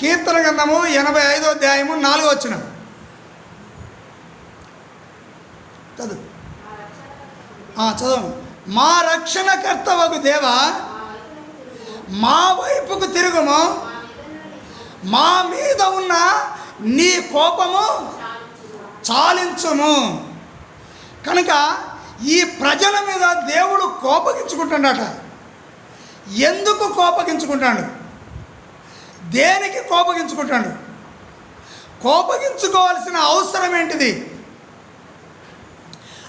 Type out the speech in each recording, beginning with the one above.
కీర్తన గ్రంథము 85వ అధ్యాయము 4వ వచనం చదువు. చదవం. మా రక్షణకర్తవగు దేవా, మా వైపుకు తిరుగుము, మా మీద ఉన్న నీ కోపము చాలించుము. కనుక ఈ ప్రజల మీద దేవుడు కోపగించుకుంటాడట. ఎందుకు కోపగించుకుంటాడు? దేనికి కోపగించుకుంటాడు? కోపగించుకోవాల్సిన అవసరం ఏంటిది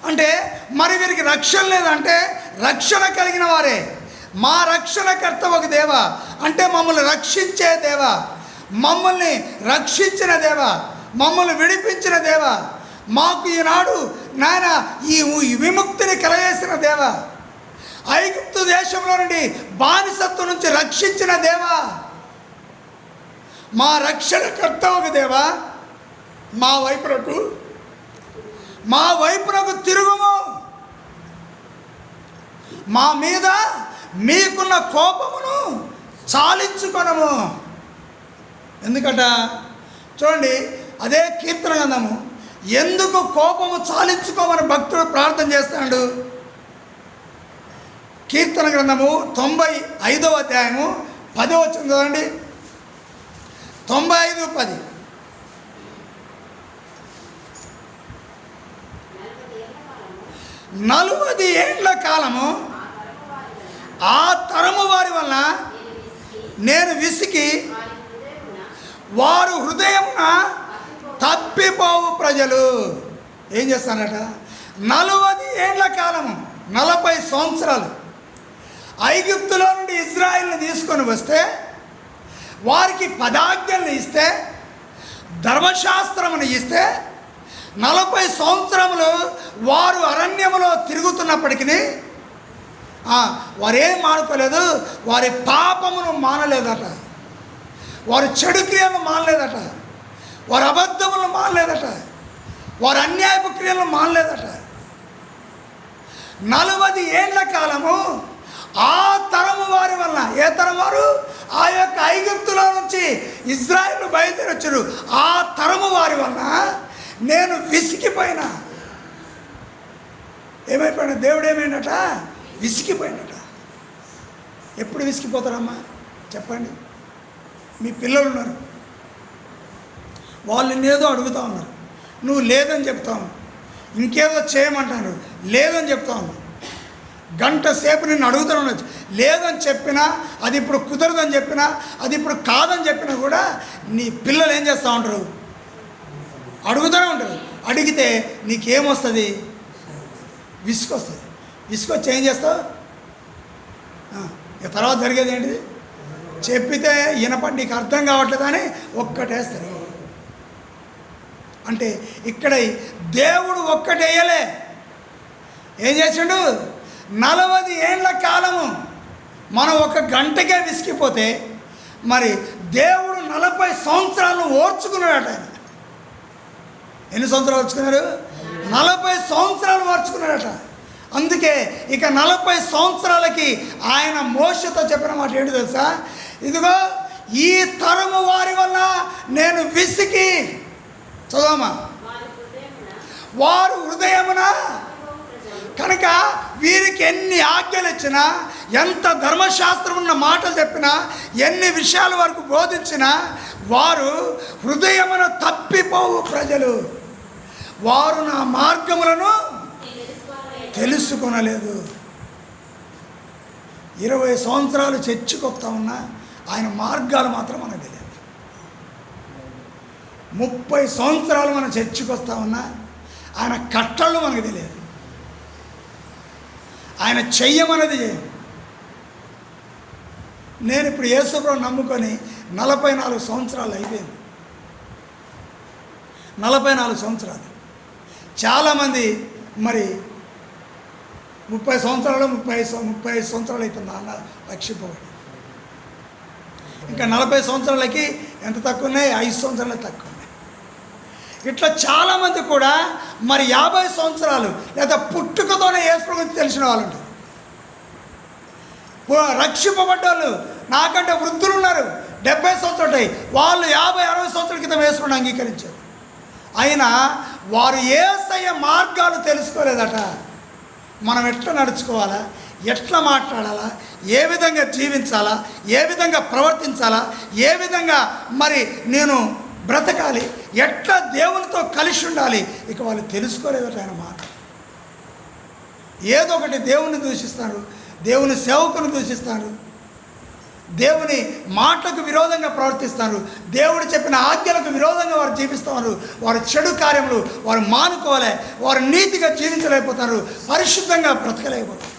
అంటే, మరి వీరికి రక్షణ లేదంటే రక్షణ కలిగిన వారే. మా రక్షణకర్త ఒక దేవ అంటే మమ్మల్ని రక్షించే దేవ, మమ్మల్ని రక్షించిన దేవ, మమ్మల్ని విడిపించిన దేవ, మాకు ఈనాడు నాయన ఈ విముక్తిని కలగేసిన దేవ, ఐగుప్తు దేశంలో నుండి బానిసత్వం నుంచి రక్షించిన దేవ, మా రక్షణకర్త ఒక దేవ, మా వైపునకు తిరుగుము, మా మీద మీకున్న కోపమును చాలించుకొనము. ఎందుకట చూడండి, అదే కీర్తన గ్రంథము. ఎందుకు కోపము చాలించుకోమని భక్తుడు ప్రార్థన చేస్తాడు? కీర్తన గ్రంథము 95వ అధ్యాయము 10వ వచనం చూడండి. 95:10. 40 ఏండ్ల కాలము ఆ తరము వారి వలన నేను విసికి వారు హృదయమున తప్పిపోవు ప్రజలు. ఏం చేస్తానట? 40 ఏండ్ల కాలము, 40 సంవత్సరాలు ఐగుప్తులో నుండి ఇజ్రాయిల్ని తీసుకొని వస్తే, వారికి పదాజ్ఞలను ఇస్తే, ధర్మశాస్త్రమును ఇస్తే, 40 సంవత్సరములు వారు అరణ్యములో తిరుగుతున్నప్పటికీ వారేం మానుకోలేదు. వారి పాపమును మానలేదట, వారి చెడు క్రియలను మానలేదట, వారి అబద్ధములను మానలేదట, వారి అన్యాయపు క్రియలను మానలేదట. 40 ఏండ్ల కాలము ఆ తరము వారి వలన. ఏ తరం వారు? ఆ యొక్క ఐగుప్తులో నుంచి ఇజ్రాయిల్ బయలుదేరి వచ్చారు. ఆ తరము వారి వలన నేను విసిగిపోయినా. ఏమైపోయినా? దేవుడు ఏమైందట? విసిగిపోయినట. ఎప్పుడు విసిగిపోతారమ్మా చెప్పండి? మీ పిల్లలు ఉన్నారు, వాళ్ళు నిన్నేదో అడుగుతూ ఉన్నారు, నువ్వు లేదని చెప్తావు, ఇంకేదో చేయమంటాను లేదని చెప్తావు. గంట సేపు నిన్ను అడుగుతూ ఉండొచ్చు, లేదని చెప్పినా, అది ఇప్పుడు కుదరదని చెప్పినా, అది ఇప్పుడు కాదని చెప్పినా కూడా నీ పిల్లలు ఏం చేస్తూ ఉంటారు? అడుగుతూనే ఉంటారు. అడిగితే నీకేమొస్తుంది? విసుకొస్తుంది. విసుకొచ్చి ఏం చేస్తావు? తర్వాత జరిగేది ఏంటిది? చెప్పితే వినపడి నీకు అర్థం కావట్లేదని ఒక్కటేస్తారు. అంటే ఇక్కడ దేవుడు ఒక్కటేయలే, ఏం చేసిండు? 40 ఏండ్ల కాలము మనం ఒక గంటకే విసిగిపోతే, మరి దేవుడు 40 సంవత్సరాలు ఓర్చుకున్నాడట. ఆయన ఎన్ని సంవత్సరాలు ఓర్చుకున్నారు? 40 సంవత్సరాలు ఓర్చుకున్నాడట. అందుకే ఇక 40 సంవత్సరాలకి ఆయన మోషతో చెప్పిన మాట ఏంటి తెలుసా? ఇదిగో ఈ తరము వారి వల్ల నేను విసికి, చదవమా, వారు హృదయమున. కనుక వీరికి ఎన్ని ఆజ్ఞలు ఇచ్చినా, ఎంత ధర్మశాస్త్రం ఉన్న మాటలు చెప్పినా, ఎన్ని విషయాల వరకు బోధించినా, వారు హృదయమున తప్పిపోవు ప్రజలు. వారు నా మార్గములను తెలుసుకొనలేదు. 20 సంవత్సరాలు చర్చికొస్తా ఉన్నా ఆయన మార్గాలు మాత్రం మనకు తెలియదు. 30 సంవత్సరాలు మనం చర్చికొస్తా ఉన్నా ఆయన కట్టళ్ళు మనకు తెలియదు. ఆయన చెయ్యమన్నది చేయం. నేను ఇప్పుడు యేసుప్రభువుని నమ్ముకొని 44 సంవత్సరాలు అయిపోయింది. 44 సంవత్సరాలు. చాలామంది మరి 30 సంవత్సరాలు 30 సంవత్సరాలు అవుతుంది అన్న రక్షింపబడి. ఇంకా 40 సంవత్సరాలకి ఎంత తక్కువ ఉన్నాయి? 5 సంవత్సరాలు తక్కువ ఉన్నాయి. ఇట్లా చాలామంది కూడా మరి 50 సంవత్సరాలు లేదా పుట్టుకతోనే యేసు ప్రభువుని తెలిసిన వాళ్ళు ఉంటారు. రక్షింపబడ్డ వాళ్ళు నాకంటే వృద్ధులు ఉన్నారు, 70 సంవత్సరాలు ఉంటాయి, వాళ్ళు 50-60 సంవత్సరాల క్రితం వేసుకుని అంగీకరించారు. అయినా వారు యేసయ్య మార్గాలు తెలుసుకోలేదట. మనం ఎట్లా నడుచుకోవాలా, ఎట్లా మాట్లాడాలా, ఏ విధంగా జీవించాలా, ఏ విధంగా ప్రవర్తించాలా, ఏ విధంగా మరి నేను బ్రతకాలి, ఎట్లా దేవునితో కలిసి ఉండాలి, ఇక వాళ్ళు తెలుసుకోలేదట ఆయన మాట. ఏదో ఒకటి దేవుని దూషిస్తారు, దేవుని సేవకుని దూషిస్తారు, దేవుని మాటలకు విరోధంగా ప్రవర్తిస్తారు, దేవుడు చెప్పిన ఆజ్ఞలకు విరోధంగా వారు జీవిస్తున్నారు. వారు చెడు కార్యములు వారు మానుకోలే, వారు నీతిగా జీవించలేకపోతారు, పరిశుద్ధంగా బ్రతకలేకపోతారు.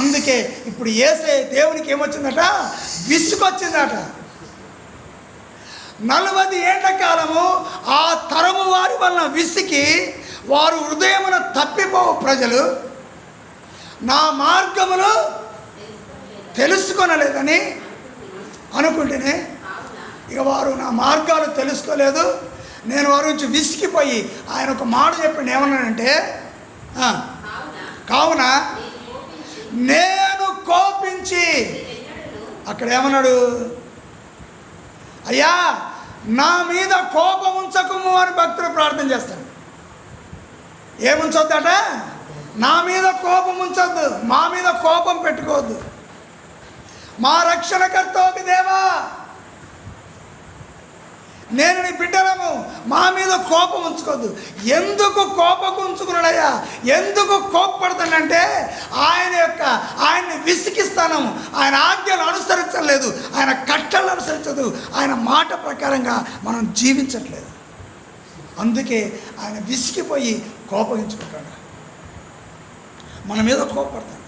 అందుకే ఇప్పుడు యేసయ్య దేవునికి ఏమొచ్చిందట, విసుగొచ్చిందట. 40 ఏళ్ల కాలము ఆ తరము వారి వలన విసికి వారు హృదయమున తప్పిపోవు ప్రజలు నా మార్గములు తెలుసుకొనలేదని అనుకుంటేనే, ఇక వారు నా మార్గాలు తెలుసుకోలేదు, నేను వారి నుంచి విసిగిపోయి ఆయన ఒక మాట చెప్పిండు. ఏమన్నానంటే, కావున నేను కోపించి, అక్కడ ఏమన్నాడు, అయ్యా నా మీద కోపం ఉంచకుము అని భక్తుడు ప్రార్థన చేస్తాడు. ఏముంచొద్దట, నా మీద కోపం ఉంచొద్దు, మా మీద కోపం పెట్టుకోవద్దు. మా రక్షణకర్తోకి దేవా, నేను నీ బిడ్డలము, మా మీద కోపం ఉంచుకోవద్దు. ఎందుకు కోపం ఉంచుకున్నాడయ్యా, ఎందుకు కోపపడతానంటే ఆయన్ని విసిగిస్తాను, ఆయన ఆజ్ఞలు అనుసరించలేదు, ఆయన కట్టలు అనుసరించదు, ఆయన మాట ప్రకారంగా మనం జీవించట్లేదు. అందుకే ఆయన విసిగిపోయి కోపగించుకుంటాడు, మన మీద కోపపడతాడు.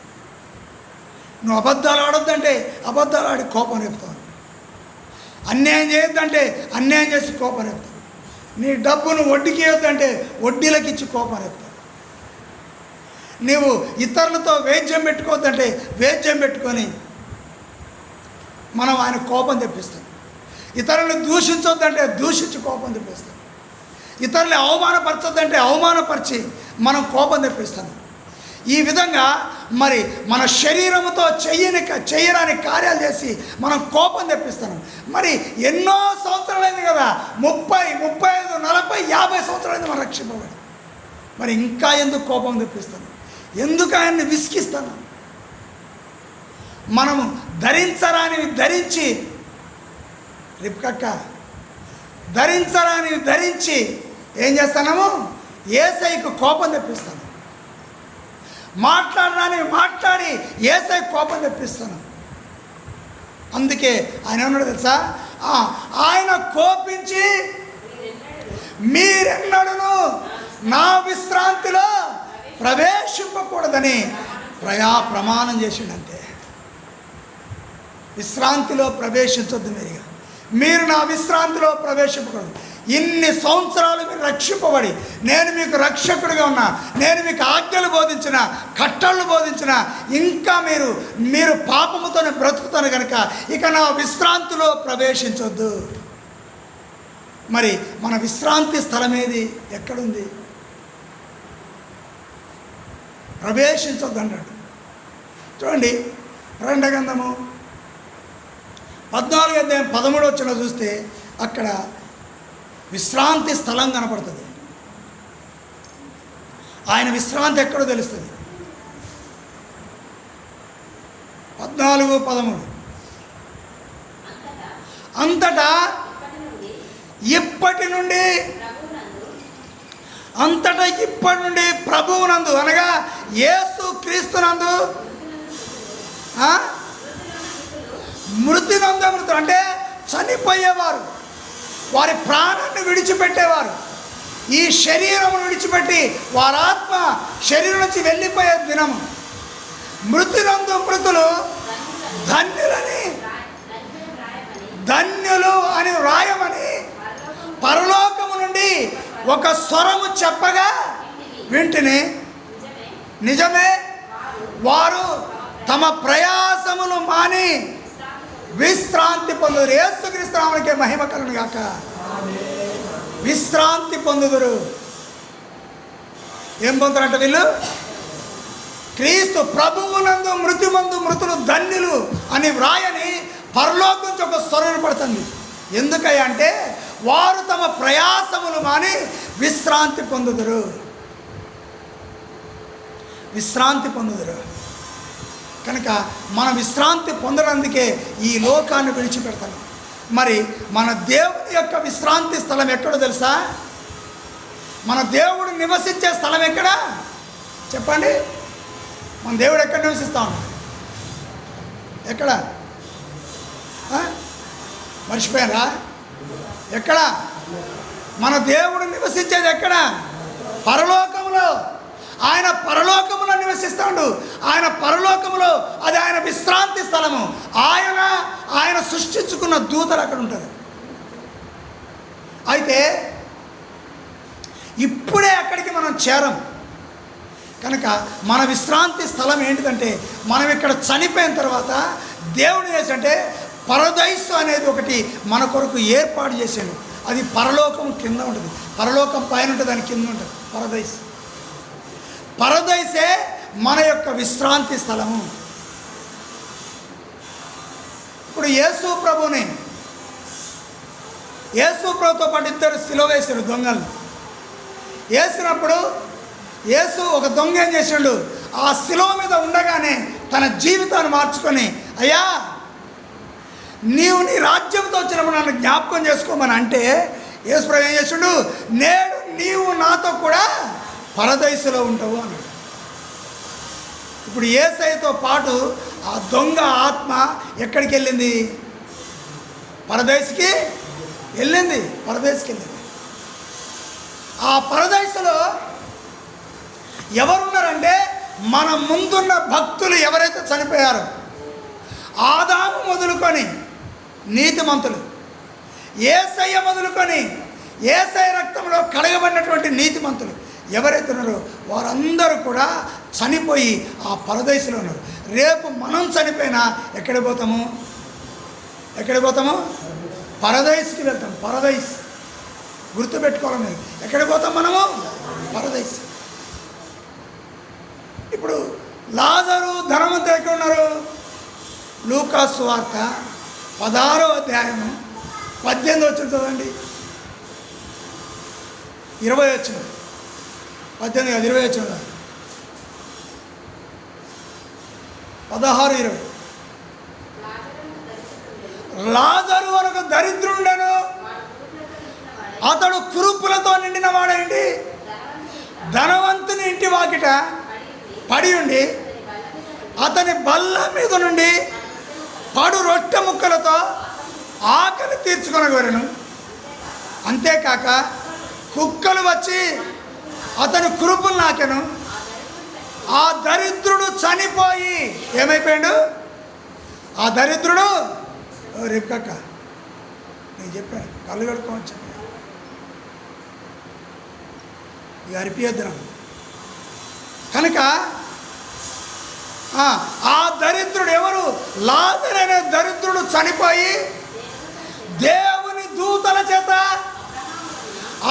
నువ్వు అబద్ధాలు ఆడొద్దంటే అబద్ధాలు ఆడి కోపం రేపుతావు, అన్యాయం చేయొద్దంటే అన్యాయం చేసి కోపం రేపుతావు, నీ డబ్బును వడ్డీకి ఇవ్వద్దంటే వడ్డీలకు ఇచ్చి కోపం రేపుతావు, నీవు ఇతరులతో వేద్యం పెట్టుకోవద్దంటే వేద్యం పెట్టుకొని మనం ఆయన కోపం తెప్పిస్తాం. ఇతరులను దూషించొద్దంటే దూషించి కోపం తెప్పిస్తాం. ఇతరులు అవమానపరచొద్దంటే అవమానపరిచి మనం కోపం తెప్పిస్తాం. ఈ విధంగా మరి మన శరీరముతో చేయరాని కార్యాలు చేసి మనం కోపం తెప్పిస్తాం. మరి ఎన్నో సంవత్సరాలైంది కదా, 30, 35, 40, 50 సంవత్సరాలైంది మనం రక్షింపబడి, మరి ఇంకా ఎందుకు కోపం తెప్పిస్తాను, ఎందుకు ఆయన్ని విసిగిస్తాను? మనము ధరించరానివి ధరించి, రిప్కక్క ధరించరానివి ధరించి ఏం చేస్తున్నాము, యేసయ్యకు కోపం తెప్పిస్తాను. మాట్లాడరాని మాట్లాడి యేసయ్య కోపం తెప్పిస్తాను. అందుకే ఆయన ఏమన్నాడు తెలుసా, ఆయన కోపించి మీరెన్నడూను నా విశ్రాంతిలో ప్రవేశింపకూడదని ప్రమాణం చేసిండంతే. విశ్రాంతిలో ప్రవేశించొద్దు, మీరు నా విశ్రాంతిలో ప్రవేశింపకూడదు. ఇన్ని సంవత్సరాలు మీరు రక్షింపబడి నేను మీకు రక్షకుడిగా ఉన్నా, నేను మీకు ఆజ్ఞలు బోధించిన, కట్టళ్ళు బోధించిన, ఇంకా మీరు పాపముతోనే బ్రతుకుతాను కనుక ఇక నా విశ్రాంతిలో ప్రవేశించొద్దు. మరి మన విశ్రాంతి స్థలం ఏది, ఎక్కడుంది? ప్రవేశించొద్దు అన్నాడు. చూడండి, ప్రకటన గ్రంథము 14వ అధ్యాయం 13వ వచనం చూస్తే అక్కడ విశ్రాంతి స్థలం కనపడుతుంది. ఆయన విశ్రాంతి ఎక్కడో తెలుస్తుంది. 14-13 అంతటా ఇప్పటి నుండి ప్రభువునందు అనగా యేసు క్రీస్తునందు మృతులు అంటే చనిపోయేవారు, వారి ప్రాణాన్ని విడిచిపెట్టేవారు, ఈ శరీరమును విడిచిపెట్టి వారి ఆత్మ శరీరం నుంచి వెళ్ళిపోయే దినము, మృతులు ధన్యులు అని వ్రాయమని పరలోకము నుండి ఒక స్వరము చెప్పగా వింటిని. నిజమే, వారు తమ ప్రయాసములు మాని విశ్రాంతి పొందుదురు. యేసుక్రీస్తు నామమునకే మహిమ కలుగును గాక. విశ్రాంతి పొందుదురు. ఏం పొందుతారంట వీళ్ళు? క్రీస్తు ప్రభువునందు మృతులు ధన్యులు అని వ్రాయని పరలోకం నుంచి ఒక స్వరం వినపడుతుంది. ఎందుకయ్యా అంటే వారు తమ ప్రయాసములు మాని విశ్రాంతి పొందుదురు. విశ్రాంతి పొందుదురు. కనుక మన విశ్రాంతి పొందడానికే ఈ లోకాన్ని విడిచిపెడతాను. మరి మన దేవుని యొక్క విశ్రాంతి స్థలం ఎక్కడో తెలుసా? మన దేవుడు నివసించే స్థలం ఎక్కడ చెప్పండి? మన దేవుడు ఎక్కడ నివసిస్తా ఉన్నాడు? ఎక్కడ? మర్చిపోయారా? ఎక్కడ? మన దేవుడు నివసించేది ఎక్కడ? పరలోకములో. ఆయన పరలోకములో నివసిస్తాడు. ఆయన పరలోకములో అది ఆయన విశ్రాంతి స్థలము. ఆయన సృష్టించుకున్న దూతలు అక్కడ ఉంటారు. అయితే ఇప్పుడే అక్కడికి మనం చేరం. కనుక మన విశ్రాంతి స్థలం ఏంటిదంటే మనం ఇక్కడ చనిపోయిన తర్వాత దేవుడు చేసంటే పరదైసు అనేది ఒకటి మన కొరకు ఏర్పాటు చేశాడు. అది పరలోకం కింద ఉంటుంది. పరలోకం పైన ఉంటుంది, దాని కింద ఉంటుంది పరదైసు. పరదైసే మన యొక్క విశ్రాంతి స్థలము. ఇప్పుడు యేసు ప్రభుతో పాటు ఇద్దరు సిలువ వేశారు దొంగలు. వేసినప్పుడు యేసు ఒక దొంగ ఏం చేశాడు? ఆ సిలువ మీద ఉండగానే తన జీవితాన్ని మార్చుకొని, అయ్యా నీవు నీ రాజ్యంతో వచ్చినప్పుడు నన్ను జ్ఞాపకం చేసుకోమని అంటే యేసు ప్రభు ఏం చేశాడు? నేడు నీవు నాతో కూడా పరదైసులో ఉంటావు అన్నాడు. ఇప్పుడు యేసయ్యతో పాటు ఆ దొంగ ఆత్మ ఎక్కడికి వెళ్ళింది? పరదైసుకి వెళ్ళింది. ఆ పరదైసులో ఎవరున్నారంటే మన ముందున్న భక్తులు ఎవరైతే చనిపోయారో, ఆదాము మొదలుకొని నీతిమంతులు, యేసయ్య మొదలుకొని యేసయ్య రక్తంలో కడగబడినటువంటి నీతిమంతులు ఎవరైతే ఉన్నారో వారందరూ కూడా చనిపోయి ఆ పరదైసులో ఉన్నారు. రేపు మనం చనిపోయినా ఎక్కడికి పోతాము? పరదైసుకి వెళ్తాం. పరదైస్ గుర్తుపెట్టుకోవాలి మీరు. ఎక్కడికి పోతాం మనము? పరదైస్. ఇప్పుడు లాజరు ధనవంతుడు ఎక్కడ ఉన్నారు? లూకా సువార్త 16వ అధ్యాయము 18 వచ్చిన చదవండి. 20 వచ్చిన 18 కాదు 20 వచ్చిన 16, 20. లాజరు వరకు దరిద్రుండను, అతడు కురుపులతో నిండిన వాడేంటి, ధనవంతుని ఇంటి వాకిట పడి ఉండి అతని బల్ల మీద నుండి పడు రొట్టె ముక్కలతో ఆకలి తీర్చుకొనగోరెను. అంతేకాక కుక్కలు వచ్చి అతని కురుపులు నాకెను. ఆ దరిద్రుడు చనిపోయి ఏమైపోయాడు? ఆ దరిద్రుడు రేపుకక్క నేను చెప్పాను కళ్ళు కడుక్కోవచ్చు ఇక అరిపియద్దురా. కనుక ఆ దరిద్రుడు ఎవరు? లాజరు అనే దరిద్రుడు చనిపోయి దేవుని దూతల చేత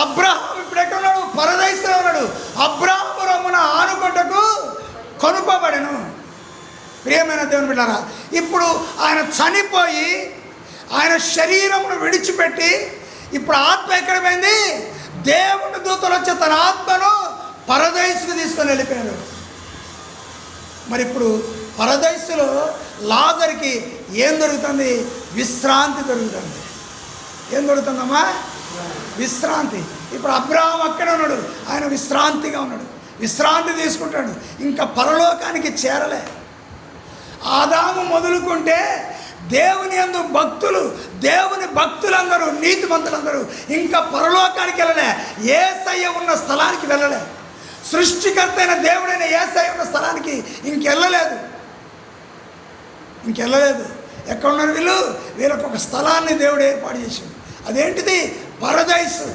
అబ్రహాము ఇప్పుడు ఎక్కడ ఉన్నాడు? పరదైసులో ఉన్నాడు. అబ్రహాము రొమ్మున ఆనుకొంటకు కొనుపబడెను. ప్రియమైన దేవుని బిడ్డలారా, ఇప్పుడు ఆయన చనిపోయి ఆయన శరీరమును విడిచిపెట్టి ఇప్పుడు ఆత్మ ఎక్కడ పోయింది? దేవుని దూతలు వచ్చి తన ఆత్మను పరదైసుకు తీసుకొని వెళ్ళిపోయారు. మరి ఇప్పుడు పరదైసులో లాజరుకి ఏం దొరుకుతుంది? విశ్రాంతి దొరుకుతుంది. ఏం దొరుకుతుందమ్మా? విశ్రాంతి. ఇప్పుడు అబ్రహాము అక్కడే ఉన్నాడు, ఆయన విశ్రాంతిగా ఉన్నాడు, విశ్రాంతి తీసుకుంటాడు. ఇంకా పరలోకానికి చేరలే. ఆదాము మొదలుకుంటే దేవుని యందు భక్తులు, దేవుని భక్తులందరూ, నీతిమంతులందరూ ఇంకా పరలోకానికి వెళ్ళలే. యేసయ్య ఉన్న స్థలానికి వెళ్ళలే. సృష్టికర్త అయిన దేవుడైన యేసయ్య ఉన్న స్థలానికి ఇంకెళ్ళలేదు. ఎక్కడున్నారు వీళ్ళు? వీళ్ళకు ఒక స్థలాన్ని దేవుడు ఏర్పాటు చేసిండు. అదేంటిది? పరదైసు.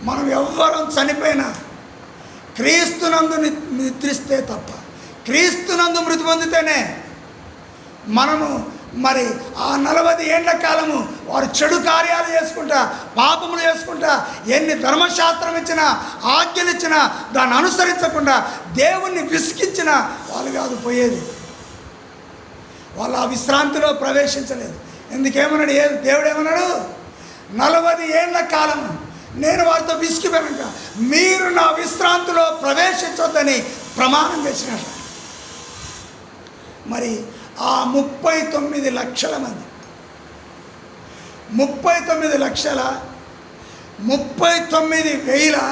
మనం ఎవ్వరం చనిపోయినా క్రీస్తునందు నిద్రిస్తే తప్ప, క్రీస్తునందు మృతి పొందితేనే మనము మరి ఆ 40 ఏండ్ల కాలము వారు చెడు కార్యాలు చేసుకుంటా, పాపములు చేసుకుంటా, ఎన్ని ధర్మశాస్త్రం ఇచ్చినా, ఆజ్ఞలు ఇచ్చినా దాన్ని అనుసరించకుండా దేవుణ్ణి విసిగించిన వాళ్ళు కాదు పోయేది. వాళ్ళు ఆ విశ్రాంతిలో ప్రవేశించలేదు. ఎందుకేమన్నాడు దేవుడు ఏమన్నాడు? 40 ఏళ్ల కాలం నేను వారితో విసిగిపోయాక మీరు నా విశ్రాంతిలో ప్రవేశించొద్దని ప్రమాణం చేసినట్టు. మరి ఆ 39 లక్షల మంది 39,000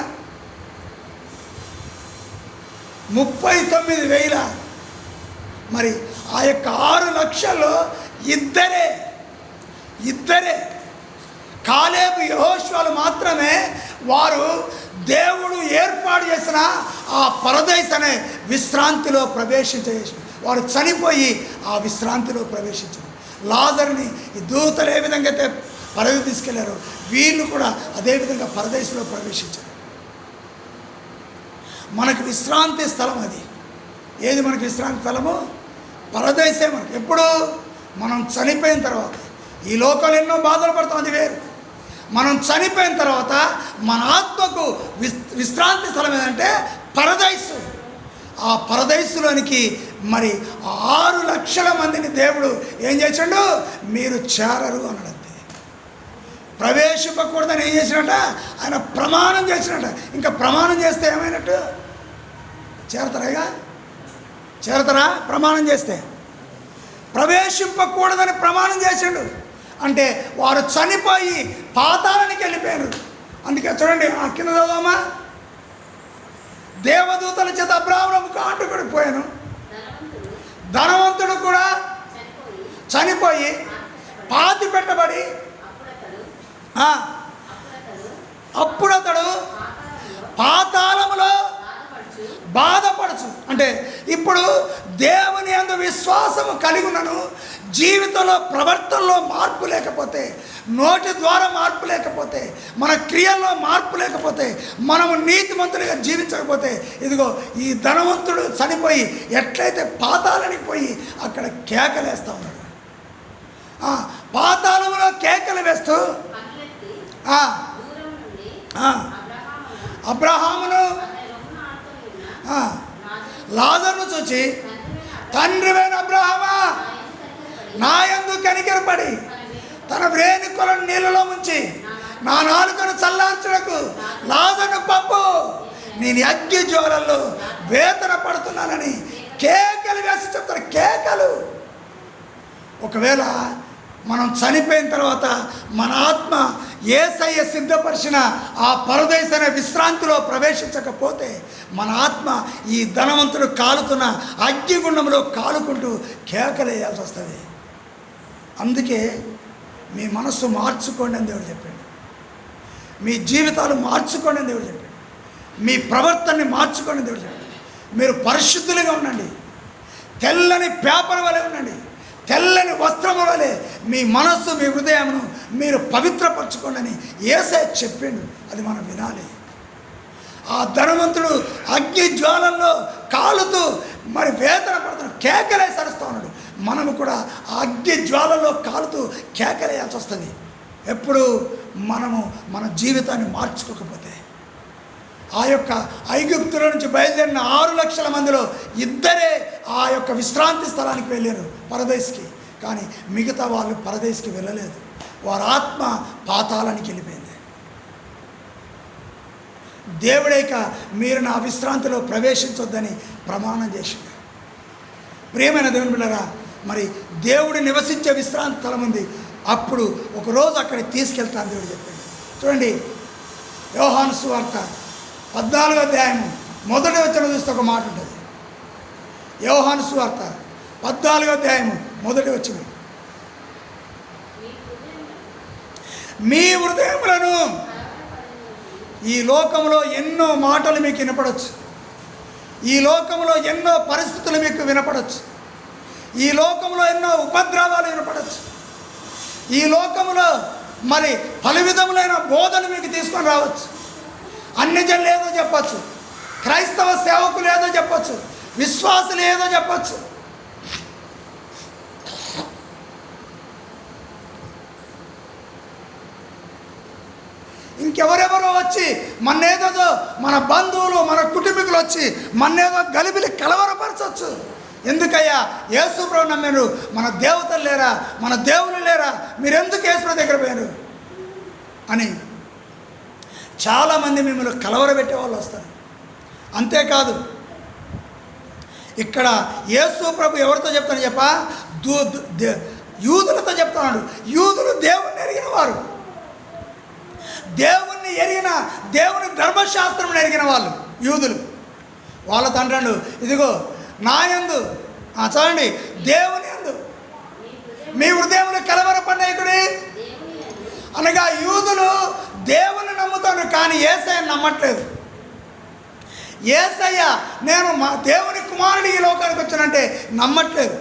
మరి ఆ యొక్క 6 లక్షల్లో ఇద్దరే కాలేబు యెహోషువలు మాత్రమే వారు దేవుడు ఏర్పాటు చేసిన ఆ పరదేశ్ అనే విశ్రాంతిలో ప్రవేశించేసి వారు చనిపోయి ఆ విశ్రాంతిలో ప్రవేశించారు. లాజరుని ఈ దూతలు ఏ విధంగా అయితే పరది తీసుకెళ్లారో వీళ్ళు కూడా అదేవిధంగా పరదేశంలో ప్రవేశించారు. మనకు విశ్రాంతి స్థలం అది. ఏది మనకు విశ్రాంతి స్థలము? పరదేశే. మనకు ఎప్పుడు? మనం చనిపోయిన తర్వాత. ఈ లోకంలో ఎన్నో బాధలు పడతాం, అది వేరు. మనం చనిపోయిన తర్వాత మన ఆత్మకు విశ్రాంతి స్థలం ఏదంటే పరదేశం. ఆ పరదేశంలోనికి మరి 6 లక్షల మందిని దేవుడు ఏం చేశాడు? మీరు చేరరు అన్నాడు. అంతే. ప్రవేశింపకూడదని ఏం చేసినట్ట? ఆయన ప్రమాణం చేసినట్ట. ఇంకా ప్రమాణం చేస్తే ఏమైనట్టు? చేరతారా? ప్రమాణం చేస్తే ప్రవేశింపకూడదని ప్రమాణం చేశాడు. అంటే వారు చనిపోయి పాతాళానికి వెళ్ళిపోయారు. అందుకే చూడండి, ఆ కింద చదవమా, దేవదూతల చేత అబ్రాహాము కాటుకొని పోయాను. ధనవంతుడు కూడా చనిపోయి పాతి పెట్టబడి అప్పుడు అతడు పాతాళములో బాధపడచ్చు. అంటే ఇప్పుడు దేవుని యందు విశ్వాసము కలిగి ఉన్నను, జీవితంలో ప్రవర్తనలో మార్పు లేకపోతే, నోటి ద్వారా మార్పు లేకపోతే, మన క్రియల్లో మార్పు లేకపోతే, మనము నీతిమంతులుగా జీవించకపోతే, ఇదిగో ఈ ధనవంతుడు చనిపోయి ఎట్లయితే పాతాళానికి పోయి అక్కడ కేకలేస్తూ ఉన్నాడు. పాతాళంలో కేకలు వేస్తూ అబ్రహామును లాజరును చూచి, తండ్రివైన అబ్రహామా, నా యందు కనికరపడి తన వేణుకలను నీళ్ళలో ముంచి నా నాలుకను చల్లార్చుటకు లాజరును పంపు, నేను అగ్ని జ్వాలల్లో వేతన పడుతున్నానని కేకలు వేసి చెప్తారు. కేకలు. ఒకవేళ మనం చనిపోయిన తర్వాత మన ఆత్మ యేసయ్య సిద్ధపరిచిన ఆ పరదేశన విశ్రాంతిలో ప్రవేశించకపోతే మన ఆత్మ ఈ ధనవంతుడు కాలుతున్న అగ్నిగుండంలో కాలుకుంటూ కేకలేయాల్సి వస్తుంది. అందుకే మీ మనస్సు మార్చుకోండి అని దేవుడు చెప్పాడు. మీ జీవితాలు మార్చుకోండి అని దేవుడు చెప్పాడు. మీ ప్రవర్తనని మార్చుకోండి అని దేవుడు చెప్పాడు. మీరు పరిశుద్ధులుగా ఉండండి. తెల్లని పేపర్ వలె ఉండండి. తెల్లని వస్త్రము వలె మీ మనస్సు, మీ హృదయమును మీరు పవిత్రపరచుకోండి అని యేసయ్య చెప్పిండు. అది మనం వినాలి. ఆ ధనవంతుడు అగ్ని జ్వాలల్లో కాలుతూ మరి వేదన పడుతున్నాడు, కేకలే సరుస్తూ ఉన్నాడు. మనము కూడా ఆ అగ్ని జ్వాలలో కాలుతూ కేకలేయాల్సి వస్తుంది. ఎప్పుడు మనము మన జీవితాన్ని మార్చుకోకపోతే. ఆ యొక్క ఐగుప్తుల నుంచి బయలుదేరిన 6 లక్షల మందిలో ఇద్దరే ఆ యొక్క విశ్రాంతి స్థలానికి వెళ్ళారు, పరదేశ్కి. కానీ మిగతా వాళ్ళు పరదేశ్కి వెళ్ళలేదు. వారి ఆత్మ పాతాళానికి వెళ్ళిపోయింది. దేవుడేక మీరు నా విశ్రాంతిలో ప్రవేశించొద్దని ప్రమాణం చేసింది. ప్రియమైన దేవుని బిడ్డలారా, మరి దేవుడు నివసించే విశ్రాంతి స్థలం ఉంది. అప్పుడు ఒకరోజు అక్కడికి తీసుకెళ్తాను దేవుడు చెప్పాడు. చూడండి, యోహాను సువార్త 14వ అధ్యాయము 1వ వచనం చూస్తే ఒక మాట ఉంటుంది. యోహాను సువార్త 14వ అధ్యాయము 1వ వచనం, మీ హృదయములను. ఈ లోకంలో ఎన్నో మాటలు మీకు వినపడవచ్చు. ఈ లోకంలో ఎన్నో పరిస్థితులు మీకు వినపడవచ్చు. ఈ లోకంలో ఎన్నో ఉపద్రవాలు వినపడవచ్చు. ఈ లోకంలో మరి పలు విధములైన బోధన మీకు తీసుకొని రావచ్చు. అన్యజనులు ఏదో చెప్పచ్చు, క్రైస్తవ సేవకులు ఏదో చెప్పచ్చు, విశ్వాసులు ఏదో చెప్పచ్చు. ఇంకెవరెవరో వచ్చి మన్నేదో, మన బంధువులు, మన కుటుంబీకులు వచ్చి మన్నేదో గలిబిలి కలవరపరచవచ్చు. ఎందుకయ్యా యేసు ప్రభు నమ్మారు, మన దేవతలు లేరా, మన దేవుళ్ళు లేరా, మీరెందుకు యేసు ప్రభు దగ్గర పోయారు అని చాలామంది మిమ్మల్ని కలవరబెట్టే వాళ్ళు వస్తారు. అంతేకాదు ఇక్కడ యేసు ప్రభు ఎవరితో చెప్తాను చెప్పా, యూదులతో చెప్తున్నాడు. యూదులు దేవుణ్ణి ఎరిగిన వారు, దేవుణ్ణి ఎరిగిన, దేవుని ధర్మశాస్త్రం ఎరిగిన వాళ్ళు యూదులు. వాళ్ళ తండ్రులు ఇదిగో నా యందు చదవండి, దేవుని యందు మీ హృదయములు కలవరపడేకుడి అనగా యూదులు దేవుని నమ్ముతాను కానీ యేసయ్యను నమ్మట్లేదు. యేసయ్య నేను మా దేవుని కుమారుడు ఈ లోకానికి వచ్చానంటే నమ్మట్లేదు,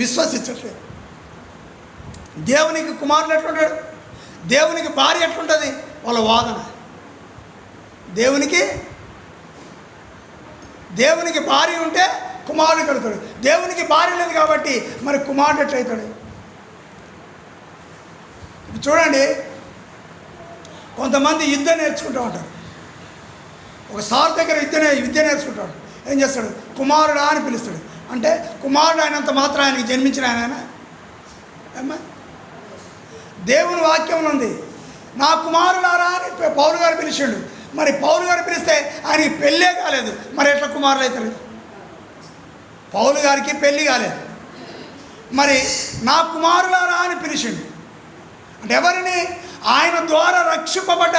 విశ్వసించట్లేదు. దేవునికి కుమారుడు ఎట్లుంటాడు, దేవునికి భార్య ఎట్లుంటుంది, వాళ్ళ వాదన. దేవునికి భార్య ఉంటే కుమారుడు కలుగుతాడు, దేవునికి భార్య లేదు కాబట్టి మరి కుమారుడు ఎట్లయితాడు? ఇప్పుడు చూడండి, కొంతమంది యుద్ధం నేర్చుకుంటూ ఉంటారు. ఒక సార్ దగ్గర విద్య నేర్చుకుంటాడు. ఏం చేస్తాడు, కుమారుడా అని పిలుస్తాడు. అంటే కుమారుడు అయినంత మాత్రం ఆయనకి జన్మించిన ఆయన ఏమ్మా? దేవుని వాక్యం ఉంది, నా కుమారులారా అని పౌలు గారు పిలిచాడు. మరి పౌలు గారు పిలిస్తే ఆయనకి పెళ్ళే కాలేదు, మరి ఎట్లా కుమారులు అవుతారు? పౌలు గారికి పెళ్ళి కాలేదు, మరి నా కుమారులారా అని పిలిచాడు. అంటే ఎవరిని? ఆయన ద్వారా రక్షింపబడ్డ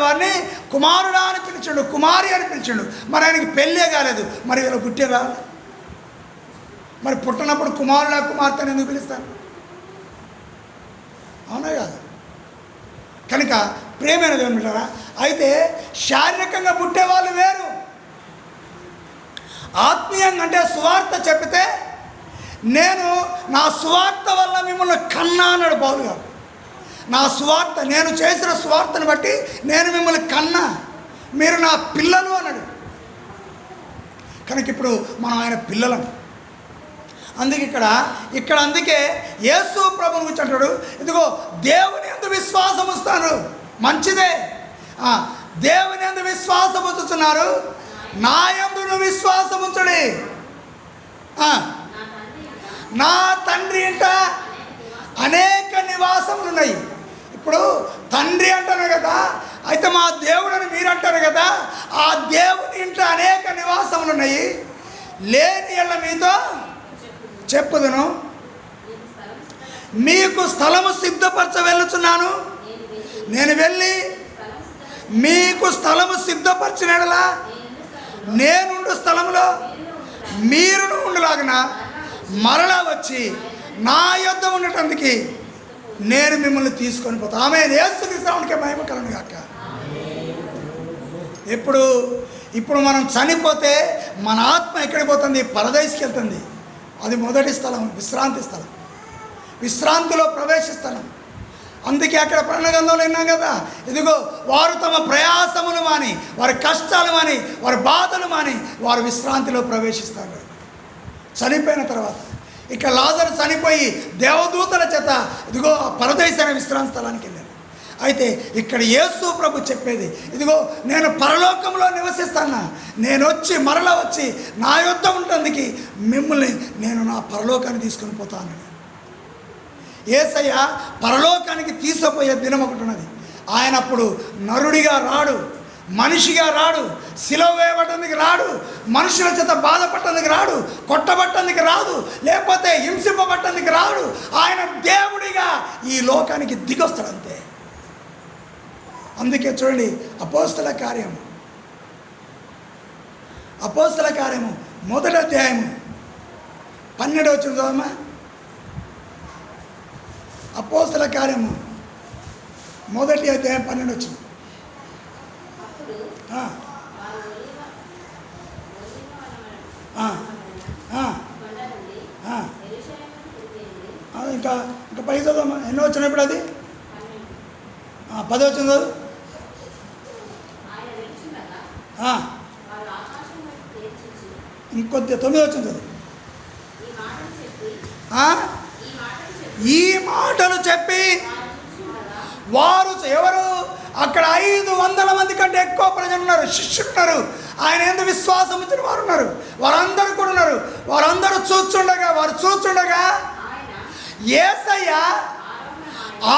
వారిని కుమారుడా అని పిలిచాడు, కుమారి అని పిలిచాడు. మరి ఆయనకి పెళ్ళే కాలేదు, మరి వీళ్ళు పుట్టిరా? మరి పుట్టినప్పుడు కుమారుడా కుమార్తెని ఎందుకు పిలుస్తాను? అవునా కాదు? కనుక ప్రేమైనది ఏమిటారా? అయితే శారీరకంగా పుట్టేవాళ్ళు వేరు, ఆత్మీయంగా అంటే సువార్త చెప్పితే నేను నా సువార్త వల్ల మిమ్మల్ని కన్నా అన్నాడు పౌలు గారు. నా సువార్త, నేను చేసిన సువార్తను బట్టి నేను మిమ్మల్ని కన్నా, మీరు నా పిల్లలు అన్నాడు. కనుక ఇప్పుడు మనం ఆయన పిల్లలం. అందుకే అందుకే యేసు ప్రభువుని గురించి అంటాడు, ఇదిగో దేవుని యందు విశ్వాసం ఉంచుతాను, మంచిదే. దేవుని యందు విశ్వాసం ఉంచుతున్నారు, నా యందు విశ్వాసం ఉంచండి. నా తండ్రి ఇంట అనేక నివాసములు ఉన్నాయి. ఇప్పుడు తండ్రి అంటారు కదా, అయితే మా దేవుడని మీరు అంటారు కదా, ఆ దేవుని ఇంట అనేక నివాసములు ఉన్నాయి. లేని ఎళ్ళ మీతో చెప్పుదును, మీకు స్థలము సిద్ధపరచ వెళ్ళుచున్నాను. నేను వెళ్ళి మీకు స్థలము సిద్ధపరచినలా నేనుండు స్థలంలో మీరును ఉండులాగిన మరలా వచ్చి నా యొద్ద ఉండటానికి నేను మిమ్మల్ని తీసుకొని పోతా. ఆమె యేసుక్రీస్తుకే మహిమ కలుగును గాక. ఇప్పుడు మనం చనిపోతే మన ఆత్మ ఎక్కడికి పోతుంది? పరదేశికి వెళ్తుంది. అది మొదటి స్థలం, విశ్రాంతి స్థలం, విశ్రాంతిలో ప్రవేశిస్తాను. అందుకే అక్కడ ప్రణగంధంలో విన్నాం కదా, ఇదిగో వారు తమ ప్రయాసములు మాని, వారి కష్టాలు మాని, వారి బాధలు మాని వారు విశ్రాంతిలో ప్రవేశిస్తారు చనిపోయిన తర్వాత. ఇక లాజరు చనిపోయి దేవదూతల చేత ఇదిగో పరదేశమైన విశ్రాంతి స్థలానికి వెళ్ళారు. అయితే ఇక్కడ యేసు ప్రభు చెప్పేది, ఇదిగో నేను పరలోకంలో నివసిస్తాను, నేను వచ్చి మరలా వచ్చి నా యొద్ద ఉంటందుకు మిమ్మల్ని నేను నా పరలోకాన్ని తీసుకొని పోతాను. యేసయ్య పరలోకానికి తీసుకుపోయే దినం ఒకటి ఉన్నది. ఆయన అప్పుడు నరుడిగా రాడు, మనిషిగా రాడు, సిలువ వేయబట్టడానికి రాడు, మనుషుల చేత బాధపట్టడానికి రాడు, కొట్టబట్టడానికి రాదు, లేకపోతే హింసింపబట్టడానికి రాడు. ఆయన దేవుడిగా ఈ లోకానికి దిగొస్తాడు అంతే. అందుకే చూడండి, అపోస్తల కార్యము మొదటి అధ్యాయము 12 వచ్చింది చదవమ్మా. అపోస్తల కార్యము మొదటి అధ్యాయం 12 వచ్చింది. ఇంకా పై చదవమ్మా. ఎన్నో వచ్చినప్పుడు అది 10 వచ్చింది చదువు. ఇంకొద్ది 9 వచ్చింది చదువు. ఈ మాటలు చెప్పి వారు ఎవరు? అక్కడ 500 మంది కంటే ఎక్కువ ప్రజలు ఉన్నారు, శిష్యులు ఉన్నారు, ఆయన ఎందుకు విశ్వాసం ఉంచిన వారు ఉన్నారు, వారందరూ కూడా ఉన్నారు. వారు చూస్తుండగా యేసయ్య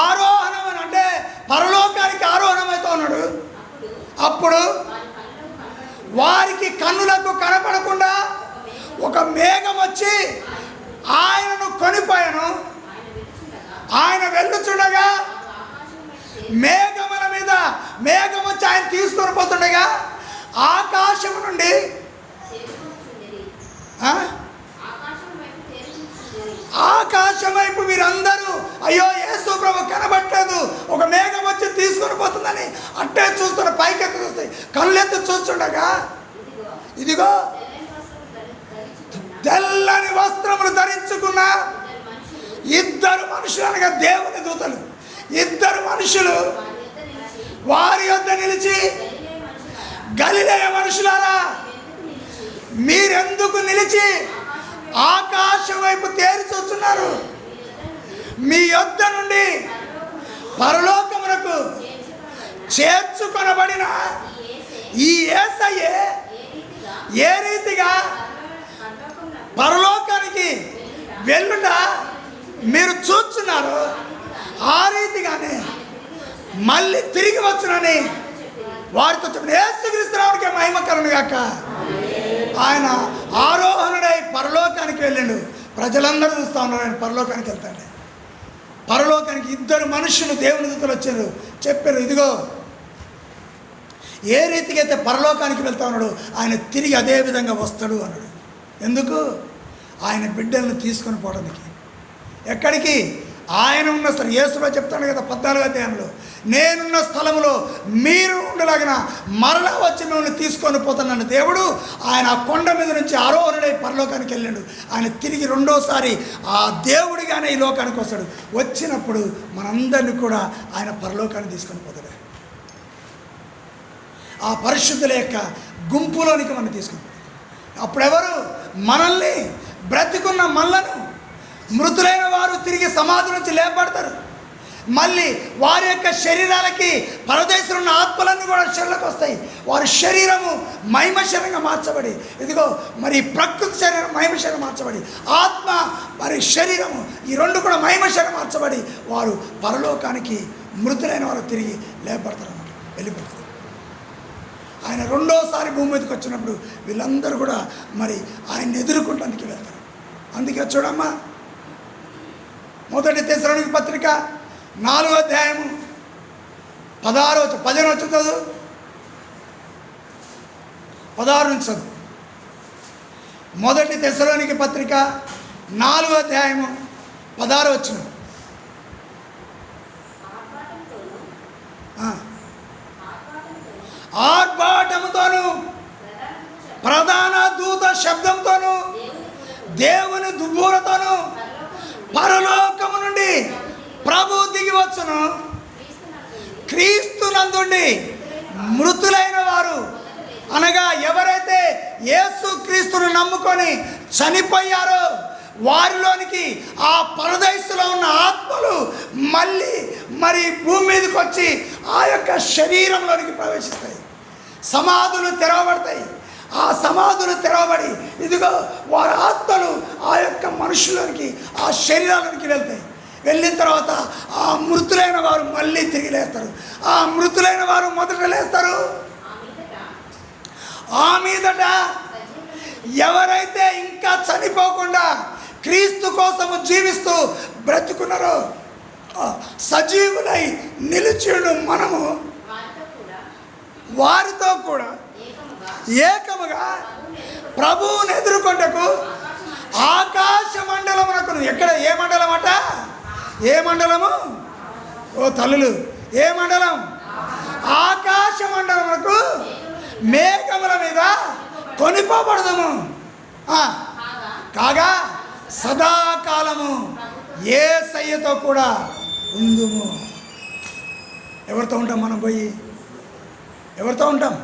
ఆరోహణం అంటే పరలోకానికి ఆరోహణమైతే ఉన్నాడు. అప్పుడు వారికి కన్నులకు కనపడకుండా ఒక మేఘం వచ్చి ఆయనను కొనిపోయాను. ఆయన వెళ్ళుచుండగా మేఘముల మీద మేఘం వచ్చి ఆయన తీసుకొని పోతుండగా ఆకాశం నుండి ఆకాశం వైపు మీరందరూ అయ్యో యేసు ప్రభు కనబట్టలేదు, ఒక మేఘం వచ్చి తీసుకొని పోతుందని అట్టే చూస్తున్న, పైకెత్తి చూస్తాయి, కళ్ళెత్తి చూస్తుండగా ఇదిగో తెల్లని వస్త్రములు ధరించుకున్న 2 మనుషులు, అనగా దేవుని దూతలు, 2 మనుషులు వారి యొద్ద నిలిచి, గలిలయ మనుషులారా మీరెందుకు నిలిచి ఆకాశం వైపు తేరి చూస్తున్నారు? మీ యొద్ద నుండి పరలోకమునకు చేర్చుకొనబడిన ఈ యేసయ్యే ఏ రీతిగా పరలోకానికి వెళ్ళుట మీరు చూస్తున్నారు, ఆ రీతిగానే మళ్ళీ తిరిగి వచ్చునని వారితో చెప్పిన. యేసుక్రీస్తుకే మహిమ కలుగును గాక. ఆయన ఆరోహణుడై పరలోకానికి వెళ్ళిండు. ప్రజలందరూ చూస్తూ ఉన్నారు ఆయన పరలోకానికి వెళ్తాడు. పరలోకానికి 2 మనుషులు దేవుని దూతలు వచ్చారు, చెప్పారు ఇదిగో ఏ రీతిగా అయితే పరలోకానికి వెళ్తా ఉన్నాడు ఆయన తిరిగి అదే విధంగా వస్తాడు అన్నాడు. ఎందుకు? ఆయన బిడ్డలను తీసుకొని పోవడానికి. ఎక్కడికి? ఆయన ఉన్న స్థలం. యేసులో చెప్తాను కదా 14వ అధ్యాయంలో, నేనున్న స్థలంలో మీరు ఉండలాగిన మరలా వచ్చి మిమ్మల్ని తీసుకొని పోతానన్న దేవుడు ఆయన ఆ కొండ మీద నుంచి ఆరోహణుడై పరలోకానికి వెళ్ళాడు. ఆయన తిరిగి రెండోసారి ఆ దేవుడిగానే ఈ లోకానికి వస్తాడు. వచ్చినప్పుడు మనందరినీ కూడా ఆయన పరలోకాన్ని తీసుకొని పోతాడు. ఆ పరిశుద్ధుల యొక్క గుంపులోనికి మనం తీసుకొని పోతాడు. అప్పుడెవరు? మనల్ని, బ్రతికున్న మనలను మృతులైన వారు తిరిగి సమాధి నుంచి లేపడతారు. మళ్ళీ వారి యొక్క శరీరాలకి పరదేశంలో ఉన్న ఆత్మలన్నీ కూడా శరీరంలోకి వస్తాయి. వారి శరీరము మహిమ శరీరంగా మార్చబడి, ఇదిగో మరి ప్రకృతి శరీరం మహిమ శరీరం మార్చబడి, ఆత్మ మరి శరీరము ఈ 2 కూడా మహిమ శరీరం మార్చబడి వారు పరలోకానికి మృతులైన వారు తిరిగి లేపడతారు అన్నమాట, వెళ్ళిపోతారు. ఆయన రెండోసారి భూమి మీదకి వచ్చినప్పుడు వీళ్ళందరూ కూడా మరి ఆయన్ని ఎదుర్కొనడానికి వెళ్తారు. అందుకే చూడమ్మా, 1 తెస్సలోనికీ పత్రిక 4వ అధ్యాయము 15 వచ్చి చదువు, 16 నుంచి చదువు. 1 తెస్సలోనికీ పత్రిక 4వ అధ్యాయము 16 వచ్చిన. ఆర్భాటముతోను ప్రధాన దూత శబ్దంతోను దేవుని దుబ్బూరతోను పరలోకము నుండి ప్రభు దిగి వచ్చును. క్రీస్తునందుండి మృతులైన వారు, అనగా ఎవరైతే యేసు క్రీస్తును నమ్ముకొని చనిపోయారో వారిలోనికి ఆ పరదేశంలో ఉన్న ఆత్మలు మళ్ళీ మరి భూమి మీదకి వచ్చి ఆ యొక్క శరీరంలోనికి ప్రవేశిస్తాయి. సమాధులు తెరవబడతాయి. ఆ సమాధులు తెరవబడి ఇదిగో వారి ఆత్మలు ఆ యొక్క మనుషులకి, ఆ శరీరాలకి వెళ్తాయి. వెళ్ళిన తర్వాత ఆ మృతులైన వారు మళ్ళీ తిరిగి లేస్తారు. ఆ మృతులైన వారు మొదట లేస్తారు. ఆ మీదట ఎవరైతే ఇంకా చనిపోకుండా క్రీస్తు కోసము జీవిస్తూ బ్రతుకున్నారో సజీవులై నిలిచిండు మనము వారితో కూడా ఏకముగా ప్రభువుని ఎదుర్కొంటకు ఆకాశ మండలమునకు. ఎక్కడ? ఏ మండలం అట? ఏ మండలము? ఓ తల్లులు, ఏ మండలం? ఆకాశ మండలమునకు మేఘముల మీద కొనిపోబడదము. కాగా సదాకాలము యేసయ్యతో కూడా ఉందుము. ఎవరితో ఉంటాం మనం? పోయి ఎవరితో ఉంటాం?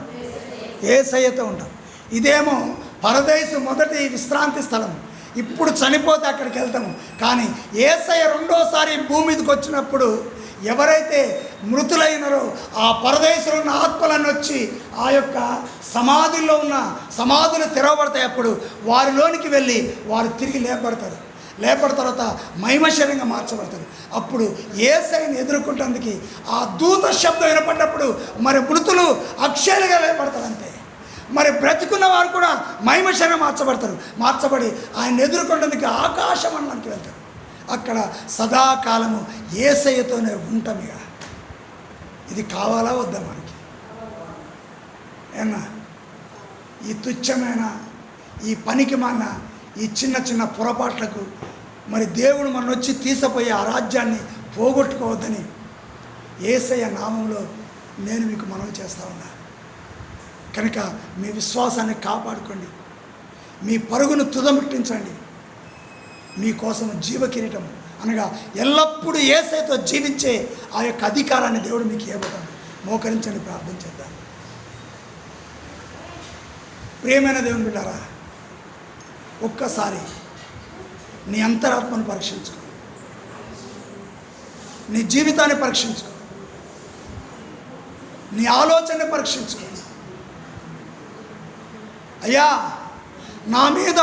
యేసయ్యతో ఉంటాం. ఇదేమో పరదేశు మొదటి విశ్రాంతి స్థలం. ఇప్పుడు చనిపోతే అక్కడికి వెళ్తాము. కానీ యేసయ్య రెండోసారి భూమి మీదకి వచ్చినప్పుడు ఎవరైతే మృతులైనారో ఆ పరదేశంలో ఉన్న ఆత్మలన్నీ వచ్చి ఆ యొక్క సమాధుల్లో ఉన్న సమాధులు తెరవబడతాయి. అప్పుడు వారిలోనికి వెళ్ళి వారు తిరిగి లేపబడతారు. లేపడిన తర్వాత మహిమశరీరంగా మార్చబడతారు. అప్పుడు యేసయ్యను ఎదుర్కొంటందుకు ఆ దూత శబ్దం వినపడినప్పుడు మరి మృతులు అక్షయులుగా లేపడతారు. అంతే. మరి బ్రతికున్న వారు కూడా మహిమశరీరంగా మార్చబడి ఆయన ఎదుర్కొంటందుకు ఆకాశమండలానికి వెళ్తారు. అక్కడ సదాకాలము యేసయ్యతోనే ఉంటాం. ఇక ఇది కావాలా వద్దా మనకి? ఏనా ఈ తుచ్చమైన ఈ పనికి మాన ఈ చిన్న చిన్న పొరపాట్లకు మరి దేవుడు మన వచ్చి తీసిపోయే ఆ రాజ్యాన్ని పోగొట్టుకోవద్దని యేసయ్య నామంలో నేను మీకు మనవి చేస్తా ఉన్నా. కనుక మీ విశ్వాసాన్ని కాపాడుకోండి, మీ పరుగును తుదముట్టించండి. మీకోసం జీవ కిరీటం అనగా ఎల్లప్పుడూ యేసయ్యతో జీవించే ఆ యొక్క అధికారాన్ని దేవుడు మీకు ఇవ్వబోతాడు. మోకరించండి, ప్రార్థన చేద్దాం. ప్రియమైన దేవుని బిడ్డారా, ఒక్కసారి నీ అంతరాత్మను పరీక్షించుకో, నీ జీవితాన్ని పరీక్షించుకో, నీ ఆలోచనని పరీక్షించుకో. అయ్యా మా మీద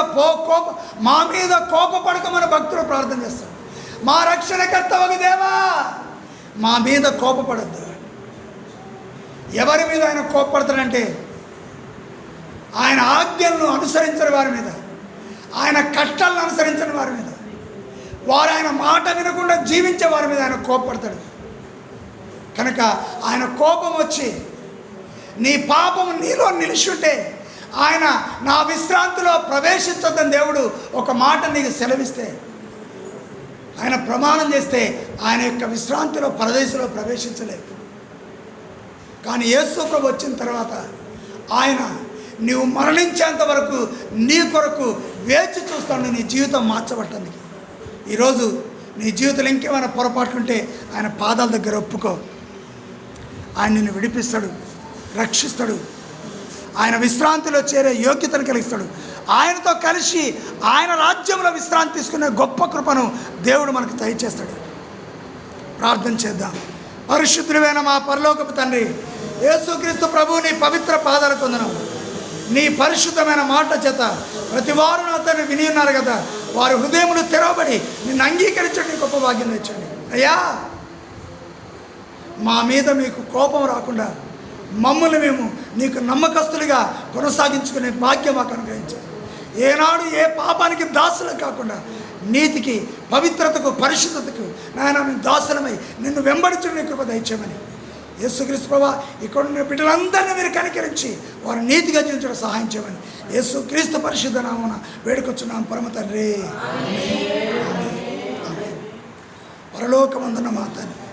కోపపడకమని భక్తులు ప్రార్థన చేస్తాడు. మా రక్షణకర్తవగు దేవా మా మీద కోపపడద్దు. ఎవరి మీద ఆయన కోపపడతాడంటే ఆయన ఆజ్ఞలను అనుసరించని వారి మీద, ఆయన కష్టాలను అనుసరించని వారి మీద, వారు ఆయన మాట వినకుండా జీవించే వారి మీద ఆయన కోపపడతాడు. కనుక ఆయన కోపం వచ్చి నీ పాపము నీలో నిలిచుంటే ఆయన నా విశ్రాంతిలో ప్రవేశించొద్దని దేవుడు ఒక మాట నీకు సెలవిస్తే, ఆయన ప్రమాణం చేస్తే ఆయన యొక్క విశ్రాంతిలో పరదేశంలో ప్రవేశించలేదు. కానీ యేసు ప్రభు వచ్చిన తర్వాత ఆయన నీవు మరణించేంత వరకు నీ కొరకు వేచి చూస్తాడు నీ జీవితం మార్చబట్టడానికి. ఈరోజు నీ జీవితంలో ఇంకేమైనా పొరపాట్లుంటే ఆయన పాదాల దగ్గర ఒప్పుకో. ఆయన నిన్ను విడిపిస్తాడు, రక్షిస్తాడు, ఆయన విశ్రాంతిలో చేరే యోగ్యతను కలిగిస్తాడు. ఆయనతో కలిసి ఆయన రాజ్యంలో విశ్రాంతి తీసుకునే గొప్ప కృపను దేవుడు మనకు దయచేస్తాడు. ప్రార్థన చేద్దాం. పరిశుద్ధుడైన మా పరలోకపు తండ్రి యేసుక్రీస్తు ప్రభు, నీ పవిత్ర పాదాలకు వందనం. నీ పరిశుద్ధమైన మాట చేత ప్రతి వారు నాతో విని ఉన్నారు కదా, వారి హృదయములు తెరవబడి నిన్ను అంగీకరించండి, గొప్ప భాగ్యం తెచ్చండి. అయ్యా మా మీద మీకు కోపం రాకుండా మమ్మల్ని మేము నీకు నమ్మకస్తులుగా కొనసాగించుకునే భాగ్యం మాకు అనుగ్రహించండి. ఏనాడు ఏ పాపానికి దాసులు కాకుండా నీతికి, పవిత్రతకు, పరిశుద్ధతకు నాయన మేము దాసులమై నిన్ను వెంబడించడం నీ కృప దయచేయమని యేసుక్రీస్తు ప్రభువా ఇక్కడున్న బిడ్డలందరినీ మీరు కనికరించి వారు నీతిగా జీవించడం సహాయం చేయమని యేసుక్రీస్తు పరిశుద్ధ నామమున వేడుకొచ్చున్నాం పరమ తండ్రి. పరలోకమందున్న మా తండ్రి,